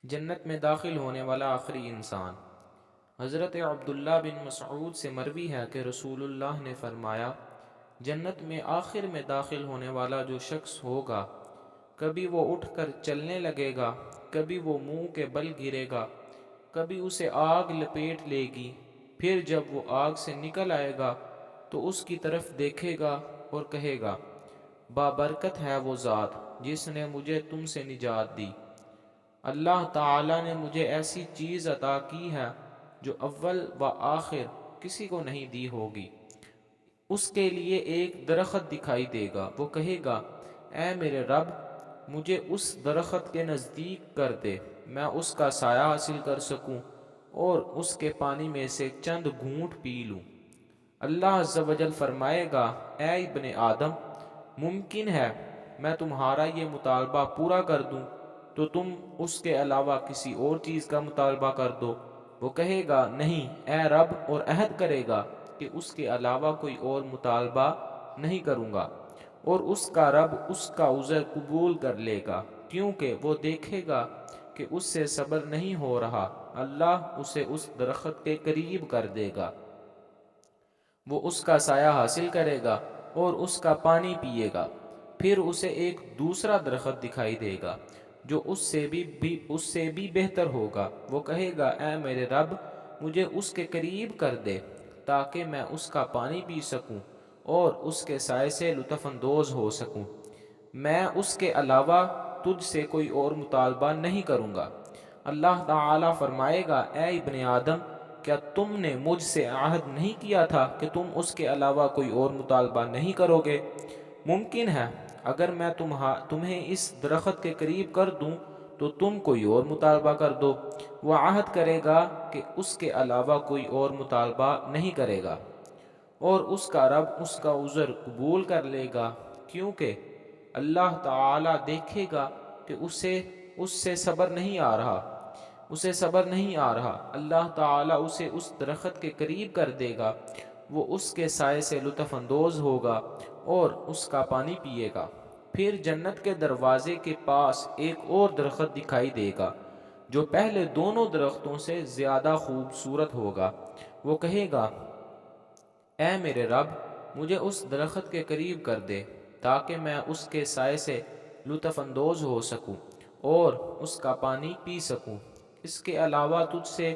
جنت میں داخل ہونے والا آخری انسان۔ حضرت عبداللہ بن مسعود سے مروی ہے کہ رسول اللہ نے فرمایا، جنت میں آخر میں داخل ہونے والا جو شخص ہوگا، کبھی وہ اٹھ کر چلنے لگے گا، کبھی وہ منہ کے بل گرے گا، کبھی اسے آگ لپیٹ لے گی، پھر جب وہ آگ سے نکل آئے گا تو اس کی طرف دیکھے گا اور کہے گا، بابرکت ہے وہ ذات جس نے مجھے تم سے نجات دی۔ اللہ تعالیٰ نے مجھے ایسی چیز عطا کی ہے جو اول و آخر کسی کو نہیں دی ہوگی۔ اس کے لیے ایک درخت دکھائی دے گا، وہ کہے گا، اے میرے رب، مجھے اس درخت کے نزدیک کر دے، میں اس کا سایہ حاصل کر سکوں اور اس کے پانی میں سے چند گھونٹ پی لوں۔ اللہ عز و جل فرمائے گا، اے ابن آدم، ممکن ہے میں تمہارا یہ مطالبہ پورا کر دوں تو تم اس کے علاوہ کسی اور چیز کا مطالبہ کر دو۔ وہ کہے گا، نہیں اے رب، اور عہد کرے گا کہ اس کے علاوہ کوئی اور مطالبہ نہیں کروں گا، اور اس کا رب اس کا عذر قبول کر لے گا، کیونکہ وہ دیکھے گا کہ اس سے صبر نہیں ہو رہا۔ اللہ اسے اس درخت کے قریب کر دے گا، وہ اس کا سایہ حاصل کرے گا اور اس کا پانی پیے گا۔ پھر اسے ایک دوسرا درخت دکھائی دے گا جو اس سے بھی بہتر ہوگا۔ وہ کہے گا، اے میرے رب، مجھے اس کے قریب کر دے تاکہ میں اس کا پانی پی سکوں اور اس کے سائے سے لطف اندوز ہو سکوں۔ میں اس کے علاوہ تجھ سے کوئی اور مطالبہ نہیں کروں گا۔ اللہ تعالیٰ فرمائے گا، اے ابن آدم، کیا تم نے مجھ سے عہد نہیں کیا تھا کہ تم اس کے علاوہ کوئی اور مطالبہ نہیں کرو گے؟ ممکن ہے اگر میں تمہیں اس درخت کے قریب کر دوں تو تم کوئی اور مطالبہ کر دو۔ وہ عہد کرے گا کہ اس کے علاوہ کوئی اور مطالبہ نہیں کرے گا، اور اس کا رب اس کا عذر قبول کر لے گا، کیونکہ اللہ تعالیٰ دیکھے گا کہ اس سے صبر نہیں آ رہا، اللہ تعالیٰ اسے اس درخت کے قریب کر دے گا، وہ اس کے سائے سے لطف اندوز ہوگا اور اس کا پانی پیے گا۔ پھر جنت کے دروازے کے پاس ایک اور درخت دکھائی دے گا جو پہلے دونوں درختوں سے زیادہ خوبصورت ہوگا۔ وہ کہے گا، اے میرے رب، مجھے اس درخت کے قریب کر دے تاکہ میں اس کے سائے سے لطف اندوز ہو سکوں اور اس کا پانی پی سکوں۔ اس کے علاوہ تجھ سے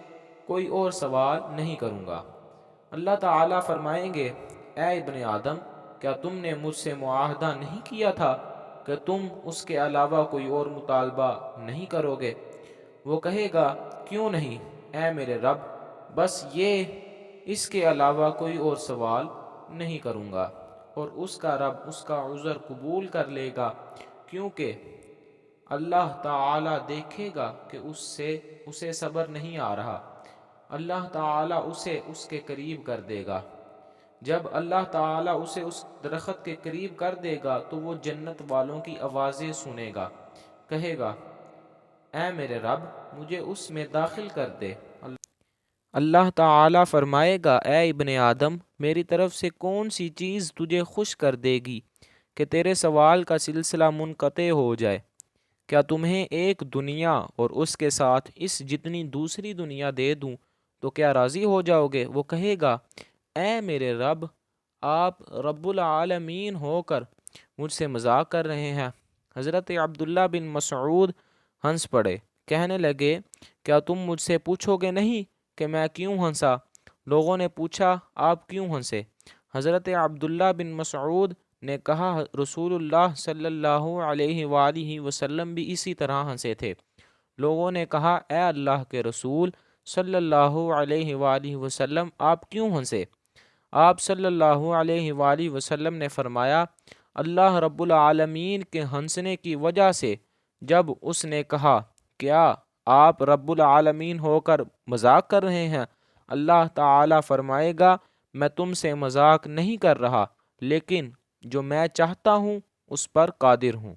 کوئی اور سوال نہیں کروں گا۔ اللہ تعالیٰ فرمائیں گے، اے ابن آدم، کیا تم نے مجھ سے معاہدہ نہیں کیا تھا کہ تم اس کے علاوہ کوئی اور مطالبہ نہیں کرو گے؟ وہ کہے گا، کیوں نہیں اے میرے رب، بس یہ، اس کے علاوہ کوئی اور سوال نہیں کروں گا، اور اس کا رب اس کا عذر قبول کر لے گا، کیونکہ اللہ تعالیٰ دیکھے گا کہ اسے صبر نہیں آ رہا۔ اللہ تعالیٰ اسے اس کے قریب کر دے گا۔ جب اللہ تعالیٰ اسے اس درخت کے قریب کر دے گا تو وہ جنت والوں کی آوازیں سنے گا، کہے گا، اے میرے رب، مجھے اس میں داخل کر دے۔ اللہ تعالیٰ فرمائے گا، اے ابن آدم، میری طرف سے کون سی چیز تجھے خوش کر دے گی کہ تیرے سوال کا سلسلہ منقطع ہو جائے؟ کیا تمہیں ایک دنیا اور اس کے ساتھ اس جتنی دوسری دنیا دے دوں تو کیا راضی ہو جاؤ گے؟ وہ کہے گا، اے میرے رب، آپ رب العالمین ہو کر مجھ سے مذاق کر رہے ہیں۔ حضرت عبداللہ بن مسعود ہنس پڑے، کہنے لگے، کیا تم مجھ سے پوچھو گے نہیں کہ میں کیوں ہنسا؟ لوگوں نے پوچھا، آپ کیوں ہنسے؟ حضرت عبداللہ بن مسعود نے کہا، رسول اللہ صلی اللہ علیہ وآلہ وسلم بھی اسی طرح ہنسے تھے۔ لوگوں نے کہا، اے اللہ کے رسول صلی اللہ علیہ وآلہ وسلم، آپ کیوں ہنسے؟ آپ صلی اللہ علیہ وآلہ وسلم نے فرمایا، اللہ رب العالمین کے ہنسنے کی وجہ سے جب اس نے کہا، کیا آپ رب العالمین ہو کر مذاق کر رہے ہیں؟ اللہ تعالیٰ فرمائے گا، میں تم سے مذاق نہیں کر رہا، لیکن جو میں چاہتا ہوں اس پر قادر ہوں۔